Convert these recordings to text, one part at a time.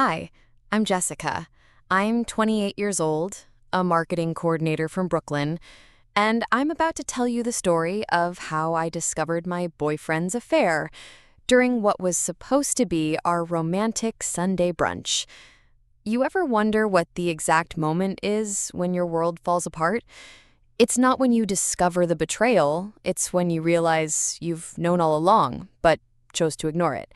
Hi, I'm Jessica. I'm 28 years old, a marketing coordinator from Brooklyn, and I'm about to tell you the story of how I discovered my boyfriend's affair during what was supposed to be our romantic Sunday brunch. You ever wonder what the exact moment is when your world falls apart? It's not when you discover the betrayal, it's when you realize you've known all along, but chose to ignore it.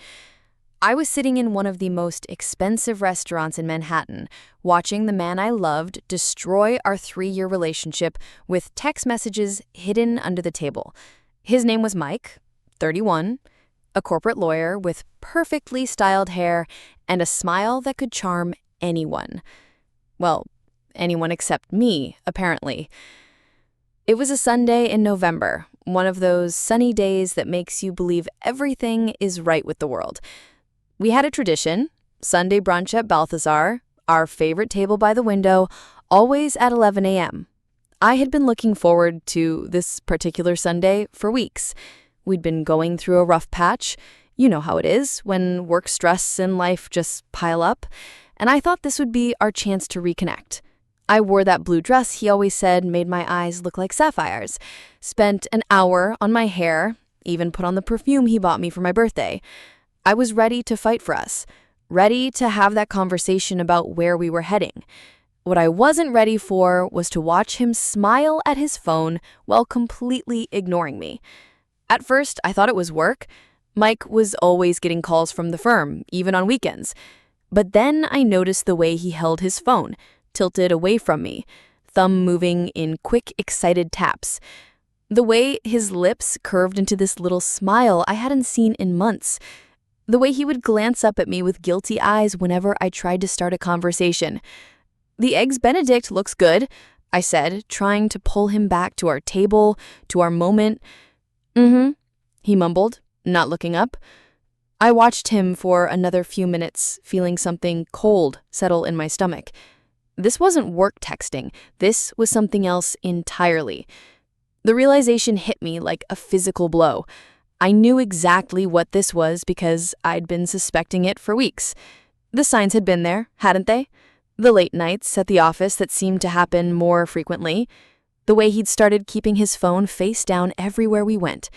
I was sitting in one of the most expensive restaurants in Manhattan, watching the man I loved destroy our 3-year relationship with text messages hidden under the table. His name was Mike, 31, a corporate lawyer with perfectly styled hair and a smile that could charm anyone. Well, anyone except me, apparently. It was a Sunday in November, one of those sunny days that makes you believe everything is right with the world. We had a tradition, Sunday brunch at Balthazar, our favorite table by the window, always at 11 a.m. I had been looking forward to this particular Sunday for weeks. We'd been going through a rough patch. You know how it is when work stress and life just pile up. And I thought this would be our chance to reconnect. I wore that blue dress he always said made my eyes look like sapphires, spent an hour on my hair, even put on the perfume he bought me for my birthday. I was ready to fight for us, ready to have that conversation about where we were heading. What I wasn't ready for was to watch him smile at his phone while completely ignoring me. At first, I thought it was work. Mike was always getting calls from the firm, even on weekends. But then I noticed the way he held his phone, tilted away from me, thumb moving in quick, excited taps. The way his lips curved into this little smile I hadn't seen in months. The way he would glance up at me with guilty eyes whenever I tried to start a conversation. "The Eggs Benedict looks good," I said, trying to pull him back to our table, to our moment. "Mm-hmm," he mumbled, not looking up. I watched him for another few minutes, feeling something cold settle in my stomach. This wasn't work texting. This was something else entirely. The realization hit me like a physical blow. I knew exactly what this was because I'd been suspecting it for weeks. The signs had been there, hadn't they? The late nights at the office that seemed to happen more frequently. The way he'd started keeping his phone face down everywhere we went.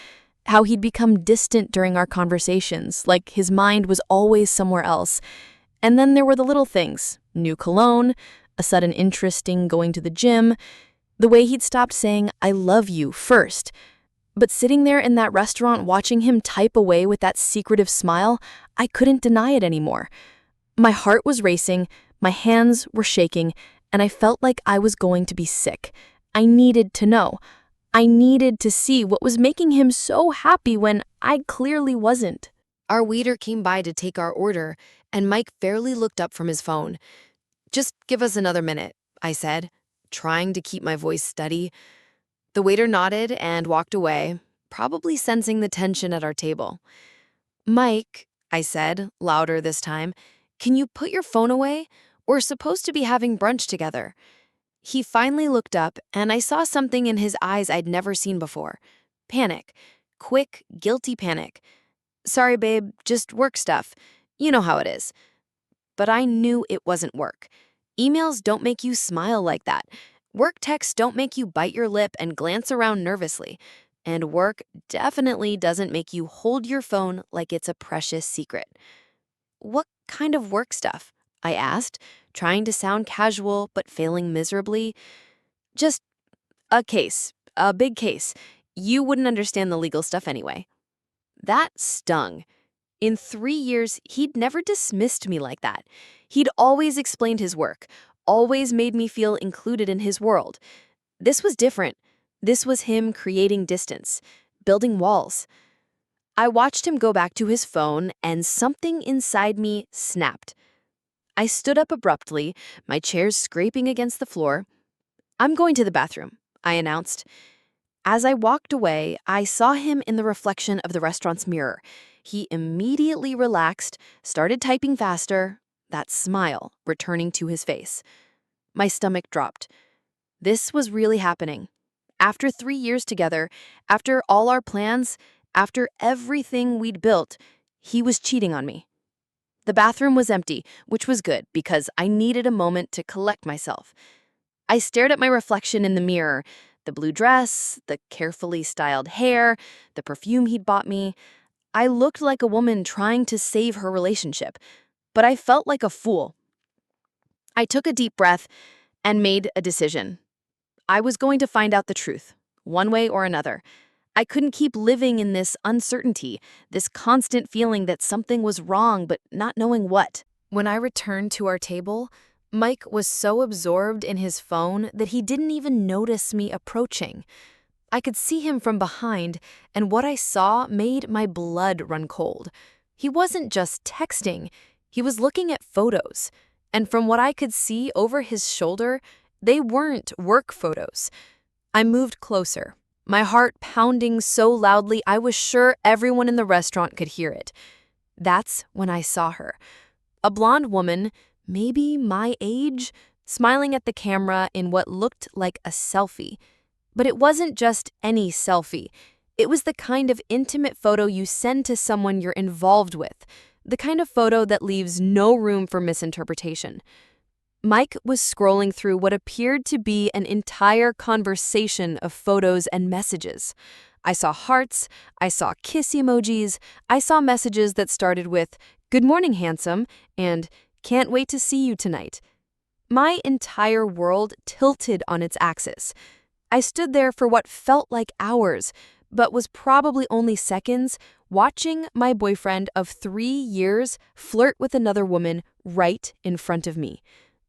How he'd become distant during our conversations, like his mind was always somewhere else. And then there were the little things. New cologne, a sudden interest in going to the gym, the way he'd stopped saying, "I love you" first. But sitting there in that restaurant watching him type away with that secretive smile, I couldn't deny it anymore. My heart was racing, my hands were shaking, and I felt like I was going to be sick. I needed to know. I needed to see what was making him so happy when I clearly wasn't. Our waiter came by to take our order, and Mike barely looked up from his phone. "Just give us another minute," I said, trying to keep my voice steady. The waiter nodded and walked away, probably sensing the tension at our table. "Mike," I said, louder this time, "can you put your phone away? We're supposed to be having brunch together." He finally looked up, and I saw something in his eyes I'd never seen before. Panic. Quick, guilty panic. "Sorry, babe, just work stuff. You know how it is." But I knew it wasn't work. Emails don't make you smile like that. Work texts don't make you bite your lip and glance around nervously. And work definitely doesn't make you hold your phone like it's a precious secret. "What kind of work stuff?" I asked, trying to sound casual but failing miserably. "Just a case, a big case. You wouldn't understand the legal stuff anyway." That stung. In 3 years, he'd never dismissed me like that. He'd always explained his work, always made me feel included in his world. This was different. This was him creating distance, building walls. I watched him go back to his phone, and something inside me snapped. I stood up abruptly, my chair scraping against the floor. "I'm going to the bathroom," I announced. As I walked away, I saw him in the reflection of the restaurant's mirror. He immediately relaxed, started typing faster, that smile returning to his face. My stomach dropped. This was really happening. After 3 years together, after all our plans, after everything we'd built, he was cheating on me. The bathroom was empty, which was good because I needed a moment to collect myself. I stared at my reflection in the mirror, the blue dress, the carefully styled hair, the perfume he'd bought me. I looked like a woman trying to save her relationship, but I felt like a fool. I took a deep breath and made a decision. I was going to find out the truth, one way or another. I couldn't keep living in this uncertainty, this constant feeling that something was wrong but not knowing what. When I returned to our table, Mike was so absorbed in his phone that he didn't even notice me approaching. I could see him from behind, and what I saw made my blood run cold. He wasn't just texting, he was looking at photos. And from what I could see over his shoulder, they weren't work photos. I moved closer, my heart pounding so loudly I was sure everyone in the restaurant could hear it. That's when I saw her. A blonde woman, maybe my age, smiling at the camera in what looked like a selfie. But it wasn't just any selfie. It was the kind of intimate photo you send to someone you're involved with, the kind of photo that leaves no room for misinterpretation. Mike was scrolling through what appeared to be an entire conversation of photos and messages. I saw hearts, I saw kiss emojis, I saw messages that started with, "Good morning, handsome," and "Can't wait to see you tonight." My entire world tilted on its axis. I stood there for what felt like hours, but was probably only seconds, watching my boyfriend of 3 years flirt with another woman right in front of me.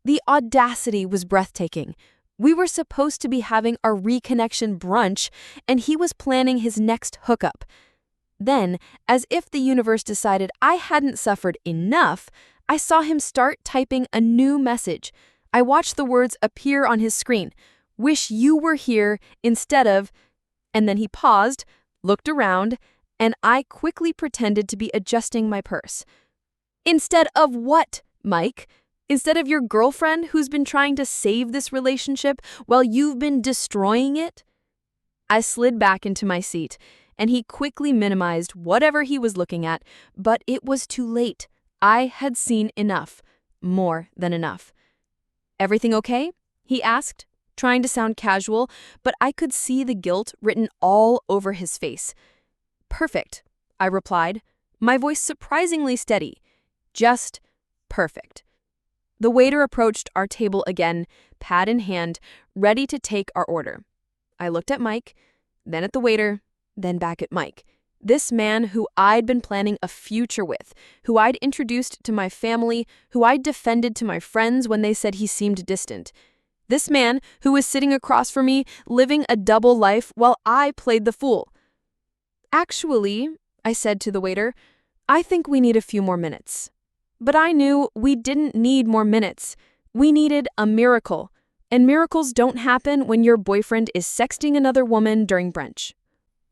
The audacity was breathtaking. We were supposed to be having our reconnection brunch, and he was planning his next hookup. Then, as if the universe decided I hadn't suffered enough, I saw him start typing a new message. I watched the words appear on his screen. "Wish you were here instead of..." And then he paused, looked around, and I quickly pretended to be adjusting my purse. "Instead of what, Mike? Instead of your girlfriend who's been trying to save this relationship while you've been destroying it?" I slid back into my seat, and he quickly minimized whatever he was looking at, but it was too late. I had seen enough, more than enough. "Everything okay?" he asked, trying to sound casual, but I could see the guilt written all over his face. "Perfect," I replied, my voice surprisingly steady. Just perfect. The waiter approached our table again, pad in hand, ready to take our order. I looked at Mike, then at the waiter, then back at Mike. This man who I'd been planning a future with, who I'd introduced to my family, who I'd defended to my friends when they said he seemed distant. This man who was sitting across from me, living a double life while I played the fool. "Actually," I said to the waiter, "I think we need a few more minutes." But I knew we didn't need more minutes. We needed a miracle. And miracles don't happen when your boyfriend is sexting another woman during brunch.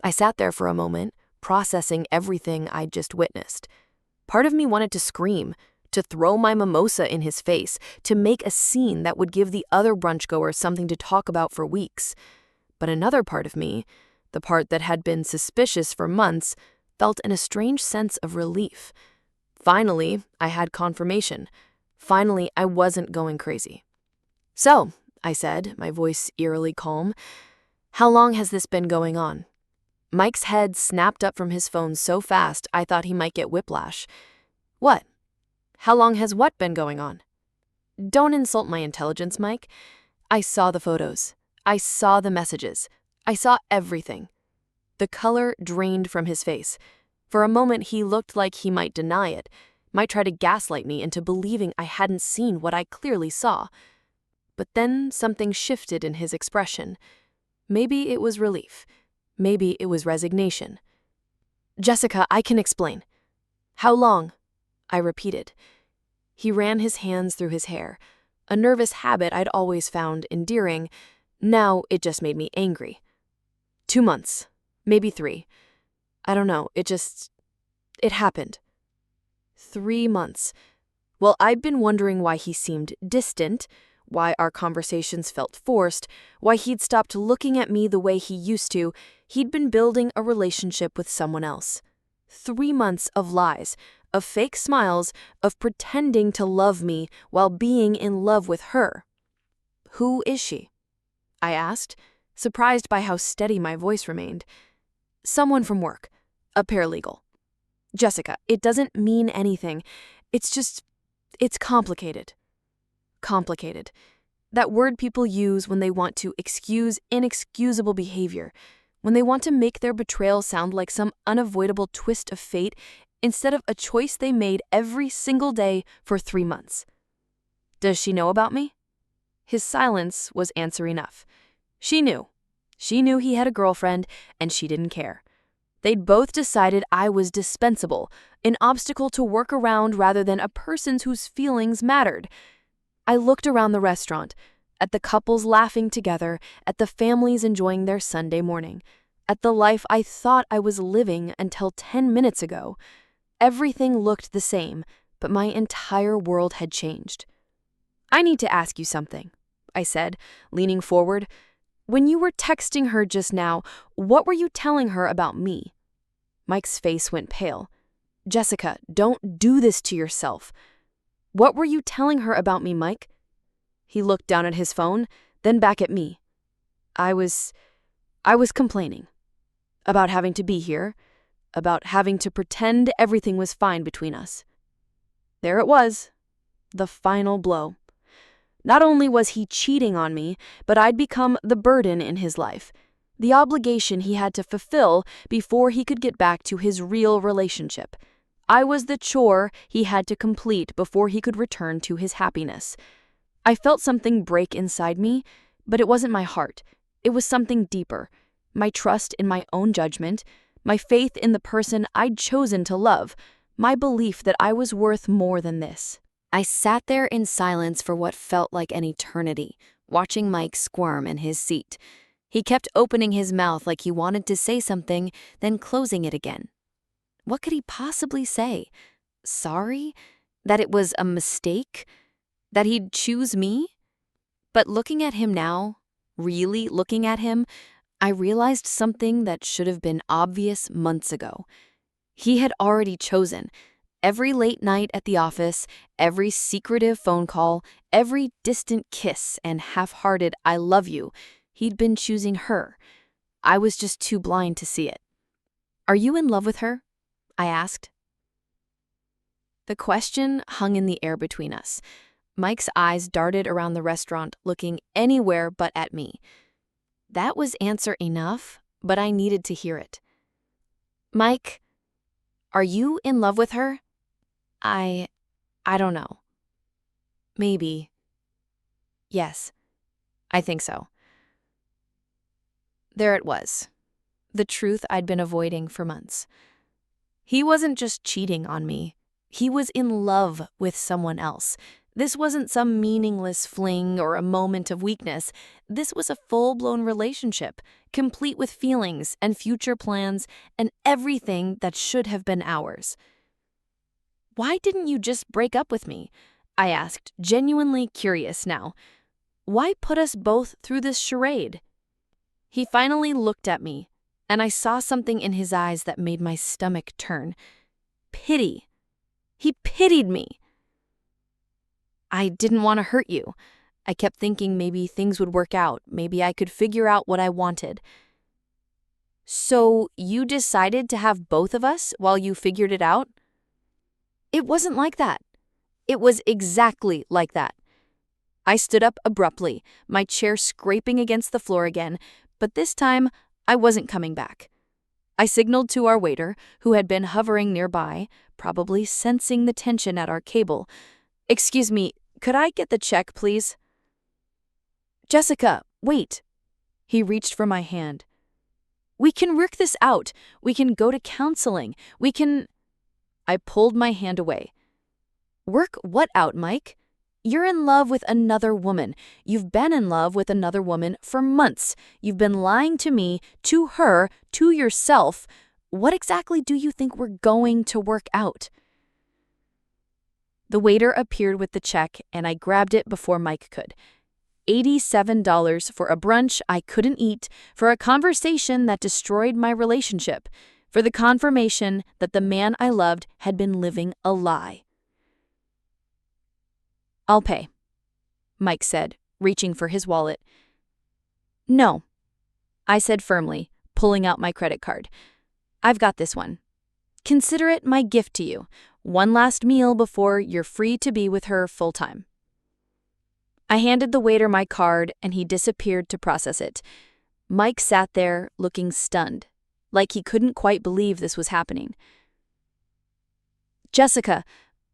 I sat there for a moment, processing everything I'd just witnessed. Part of me wanted to scream, to throw my mimosa in his face, to make a scene that would give the other brunchgoers something to talk about for weeks. But another part of me, the part that had been suspicious for months, felt a strange sense of relief. Finally, I had confirmation. Finally, I wasn't going crazy. "So," I said, my voice eerily calm, "how long has this been going on?" Mike's head snapped up from his phone so fast I thought he might get whiplash. "What? How long has what been going on?" "Don't insult my intelligence, Mike. I saw the photos. I saw the messages. I saw everything." The color drained from his face. For a moment, he looked like he might deny it, might try to gaslight me into believing I hadn't seen what I clearly saw. But then something shifted in his expression. Maybe it was relief. Maybe it was resignation. "Jessica, I can explain." "How long?" I repeated. He ran his hands through his hair, a nervous habit I'd always found endearing. Now it just made me angry. 2 months, maybe 3. I don't know, it happened. 3 months. Well, I'd been wondering why he seemed distant, why our conversations felt forced, why he'd stopped looking at me the way he used to. He'd been building a relationship with someone else. 3 months of lies, of fake smiles, of pretending to love me while being in love with her. "Who is she?" I asked, surprised by how steady my voice remained. "Someone from work. A paralegal." "Jessica, it doesn't mean anything. It's complicated." Complicated. That word people use when they want to excuse inexcusable behavior, when they want to make their betrayal sound like some unavoidable twist of fate instead of a choice they made every single day for 3 months. "Does she know about me?" His silence was answer enough. She knew. She knew he had a girlfriend, and she didn't care. They'd both decided I was dispensable, an obstacle to work around rather than a person whose feelings mattered. I looked around the restaurant, at the couples laughing together, at the families enjoying their Sunday morning, at the life I thought I was living until 10 minutes ago. Everything looked the same, but my entire world had changed. "I need to ask you something," I said, leaning forward. "When you were texting her just now, what were you telling her about me?" Mike's face went pale. "Jessica, don't do this to yourself." "What were you telling her about me, Mike?" He looked down at his phone, then back at me. I was complaining. About having to be here, about having to pretend everything was fine between us. There it was, the final blow. Not only was he cheating on me, but I'd become the burden in his life, the obligation he had to fulfill before he could get back to his real relationship. I was the chore he had to complete before he could return to his happiness. I felt something break inside me, but it wasn't my heart. It was something deeper. My trust in my own judgment, my faith in the person I'd chosen to love, my belief that I was worth more than this. I sat there in silence for what felt like an eternity, watching Mike squirm in his seat. He kept opening his mouth like he wanted to say something, then closing it again. What could he possibly say? Sorry? That it was a mistake? That he'd choose me? But looking at him now, really looking at him, I realized something that should have been obvious months ago. He had already chosen. Every late night at the office, every secretive phone call, every distant kiss and half-hearted "I love you," he'd been choosing her. I was just too blind to see it. "Are you in love with her?" I asked. The question hung in the air between us. Mike's eyes darted around the restaurant, looking anywhere but at me. That was answer enough, but I needed to hear it. "Mike, are you in love with her?" I don't know. Maybe. Yes, I think so." There it was, the truth I'd been avoiding for months. He wasn't just cheating on me. He was in love with someone else. This wasn't some meaningless fling or a moment of weakness. This was a full-blown relationship, complete with feelings and future plans and everything that should have been ours. "Why didn't you just break up with me?" I asked, genuinely curious now. "Why put us both through this charade?" He finally looked at me, and I saw something in his eyes that made my stomach turn. Pity. He pitied me. "I didn't want to hurt you. I kept thinking maybe things would work out, maybe I could figure out what I wanted." "So you decided to have both of us while you figured it out?" "It wasn't like that. It was exactly like that." I stood up abruptly, my chair scraping against the floor again, but this time I wasn't coming back. I signaled to our waiter, who had been hovering nearby, probably sensing the tension at our cable. "Excuse me, could I get the check, please?" "Jessica, wait." He reached for my hand. "We can work this out. We can go to counseling. We can—" I pulled my hand away. "Work what out, Mike? You're in love with another woman. You've been in love with another woman for months. You've been lying to me, to her, to yourself. What exactly do you think we're going to work out?" The waiter appeared with the check, and I grabbed it before Mike could. $87 for a brunch I couldn't eat, for a conversation that destroyed my relationship. for the confirmation that the man I loved had been living a lie. "I'll pay," Mike said, reaching for his wallet. "No," I said firmly, pulling out my credit card. "I've got this one. Consider it my gift to you, one last meal before you're free to be with her full-time." I handed the waiter my card and he disappeared to process it. Mike sat there looking stunned, like he couldn't quite believe this was happening. "Jessica,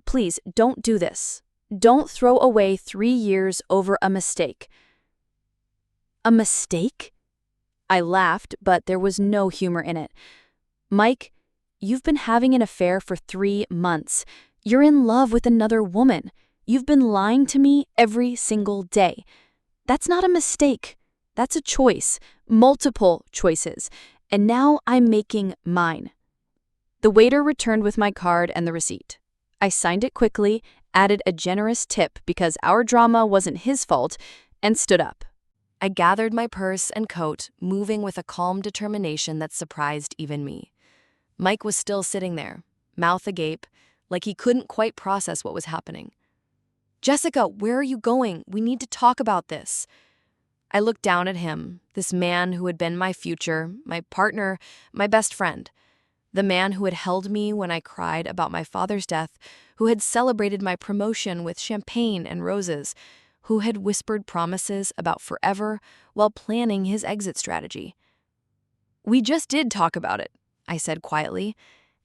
please don't do this. Don't throw away 3 years over a mistake." "A mistake?" I laughed, but there was no humor in it. "Mike, you've been having an affair for 3 months. You're in love with another woman. You've been lying to me every single day. That's not a mistake. That's a choice, multiple choices. And now I'm making mine." The waiter returned with my card and the receipt. I signed it quickly, added a generous tip because our drama wasn't his fault, and stood up. I gathered my purse and coat, moving with a calm determination that surprised even me. Mike was still sitting there, mouth agape, like he couldn't quite process what was happening. "Jessica, where are you going? We need to talk about this." I looked down at him, this man who had been my future, my partner, my best friend. The man who had held me when I cried about my father's death, who had celebrated my promotion with champagne and roses, who had whispered promises about forever while planning his exit strategy. "We just did talk about it," I said quietly,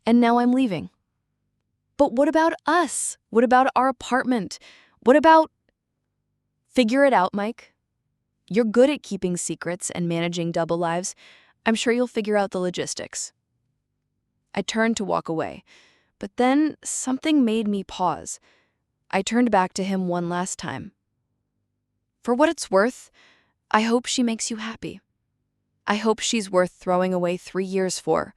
"and now I'm leaving." "But what about us? What about our apartment? What about—" "Figure it out, Mike. You're good at keeping secrets and managing double lives. I'm sure you'll figure out the logistics." I turned to walk away, but then something made me pause. I turned back to him one last time. "For what it's worth, I hope she makes you happy. I hope she's worth throwing away 3 years for.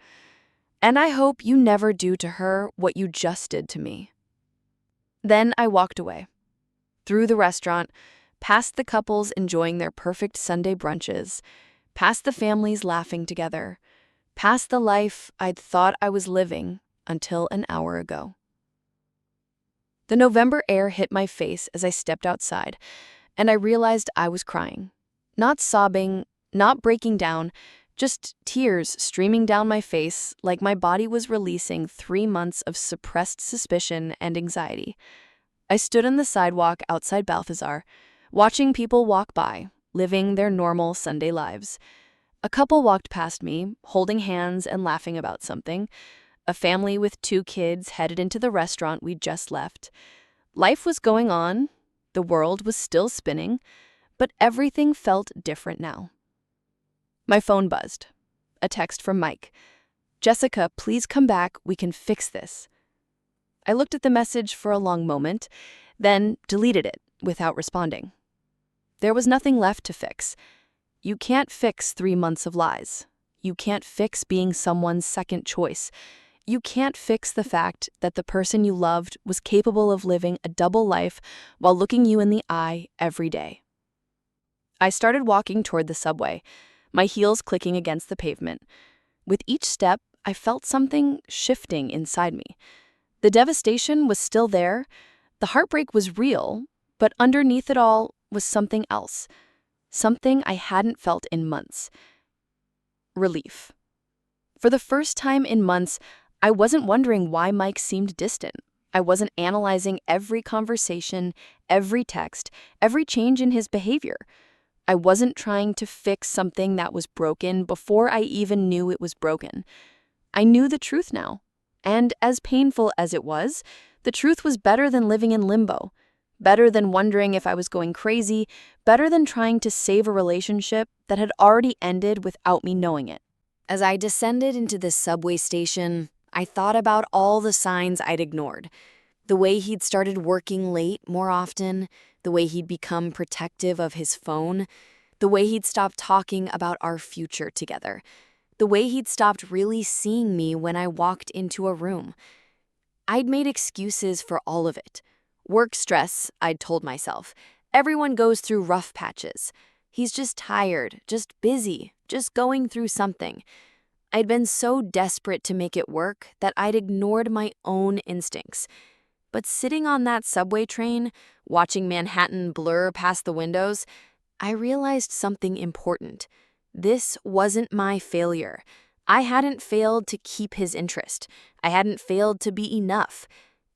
And I hope you never do to her what you just did to me." Then I walked away. Through the restaurant, past the couples enjoying their perfect Sunday brunches, past the families laughing together, past the life I'd thought I was living until an hour ago. The November air hit my face as I stepped outside, and I realized I was crying. Not sobbing, not breaking down, just tears streaming down my face like my body was releasing 3 months of suppressed suspicion and anxiety. I stood on the sidewalk outside Balthazar, watching people walk by, living their normal Sunday lives. A couple walked past me, holding hands and laughing about something. A family with 2 kids headed into the restaurant we'd just left. Life was going on, the world was still spinning, but everything felt different now. My phone buzzed. A text from Mike. "Jessica, please come back, we can fix this." I looked at the message for a long moment, then deleted it without responding. There was nothing left to fix. You can't fix 3 months of lies. You can't fix being someone's second choice. You can't fix the fact that the person you loved was capable of living a double life while looking you in the eye every day. I started walking toward the subway, my heels clicking against the pavement. With each step, I felt something shifting inside me. The devastation was still there, the heartbreak was real, but underneath it all was something else. Something I hadn't felt in months. Relief. For the first time in months, I wasn't wondering why Mike seemed distant. I wasn't analyzing every conversation, every text, every change in his behavior. I wasn't trying to fix something that was broken before I even knew it was broken. I knew the truth now. And as painful as it was, the truth was better than living in limbo. Better than wondering if I was going crazy, better than trying to save a relationship that had already ended without me knowing it. As I descended into the subway station, I thought about all the signs I'd ignored. The way he'd started working late more often, the way he'd become protective of his phone, the way he'd stopped talking about our future together, the way he'd stopped really seeing me when I walked into a room. I'd made excuses for all of it. Work stress, I'd told myself. Everyone goes through rough patches. He's just tired, just busy, just going through something. I'd been so desperate to make it work that I'd ignored my own instincts. But sitting on that subway train, watching Manhattan blur past the windows, I realized something important. This wasn't my failure. I hadn't failed to keep his interest. I hadn't failed to be enough.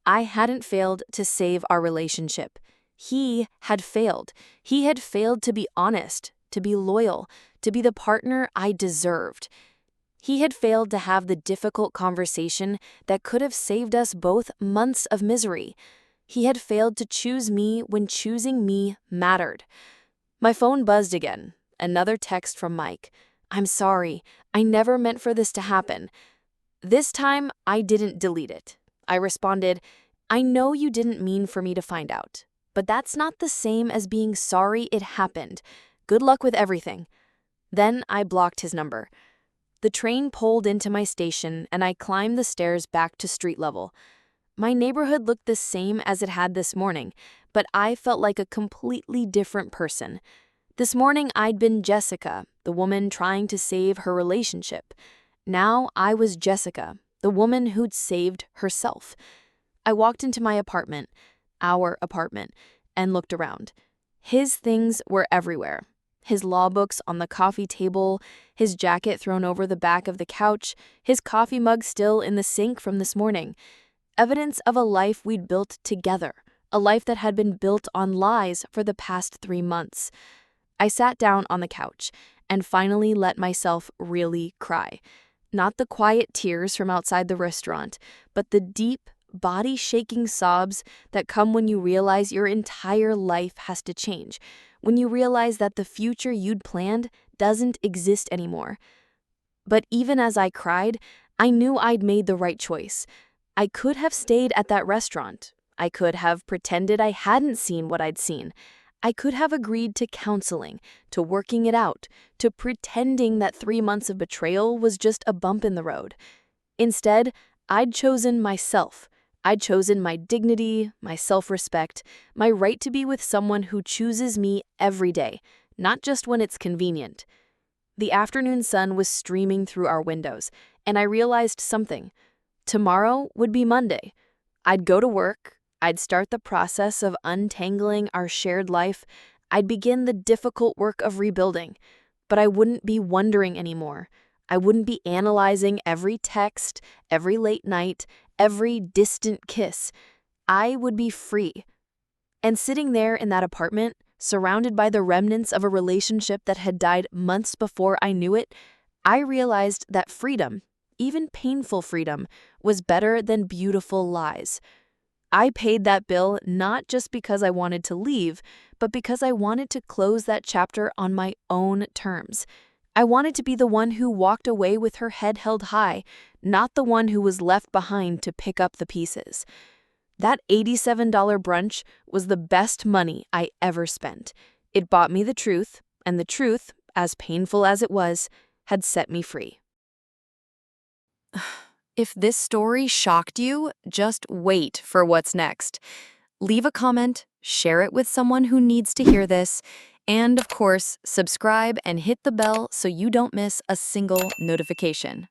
I hadn't failed to save our relationship. He had failed. He had failed to be honest, to be loyal, to be the partner I deserved. He had failed to have the difficult conversation that could have saved us both months of misery. He had failed to choose me when choosing me mattered. My phone buzzed again. Another text from Mike. "I'm sorry. I never meant for this to happen." This time, I didn't delete it. I responded, "I know you didn't mean for me to find out, but that's not the same as being sorry it happened. Good luck with everything." Then I blocked his number. The train pulled into my station, and I climbed the stairs back to street level. My neighborhood looked the same as it had this morning, but I felt like a completely different person. This morning, I'd been Jessica, the woman trying to save her relationship. Now I was Jessica, the woman who'd saved herself. I walked into my apartment, our apartment, and looked around. His things were everywhere. His law books on the coffee table, his jacket thrown over the back of the couch, his coffee mug still in the sink from this morning. Evidence of a life we'd built together, a life that had been built on lies for the past 3 months. I sat down on the couch and finally let myself really cry. Not the quiet tears from outside the restaurant, but the deep, body-shaking sobs that come when you realize your entire life has to change, when you realize that the future you'd planned doesn't exist anymore. But even as I cried, I knew I'd made the right choice. I could have stayed at that restaurant. I could have pretended I hadn't seen what I'd seen. I could have agreed to counseling, to working it out, to pretending that 3 months of betrayal was just a bump in the road. Instead, I'd chosen myself. I'd chosen my dignity, my self-respect, my right to be with someone who chooses me every day, not just when it's convenient. The afternoon sun was streaming through our windows, and I realized something. Tomorrow would be Monday. I'd go to work. I'd start the process of untangling our shared life. I'd begin the difficult work of rebuilding. But I wouldn't be wondering anymore. I wouldn't be analyzing every text, every late night, every distant kiss. I would be free. And sitting there in that apartment, surrounded by the remnants of a relationship that had died months before I knew it, I realized that freedom, even painful freedom, was better than beautiful lies. I paid that bill not just because I wanted to leave, but because I wanted to close that chapter on my own terms. I wanted to be the one who walked away with her head held high, not the one who was left behind to pick up the pieces. That $87 brunch was the best money I ever spent. It bought me the truth, and the truth, as painful as it was, had set me free. If this story shocked you, just wait for what's next. Leave a comment, share it with someone who needs to hear this, and of course, subscribe and hit the bell so you don't miss a single notification.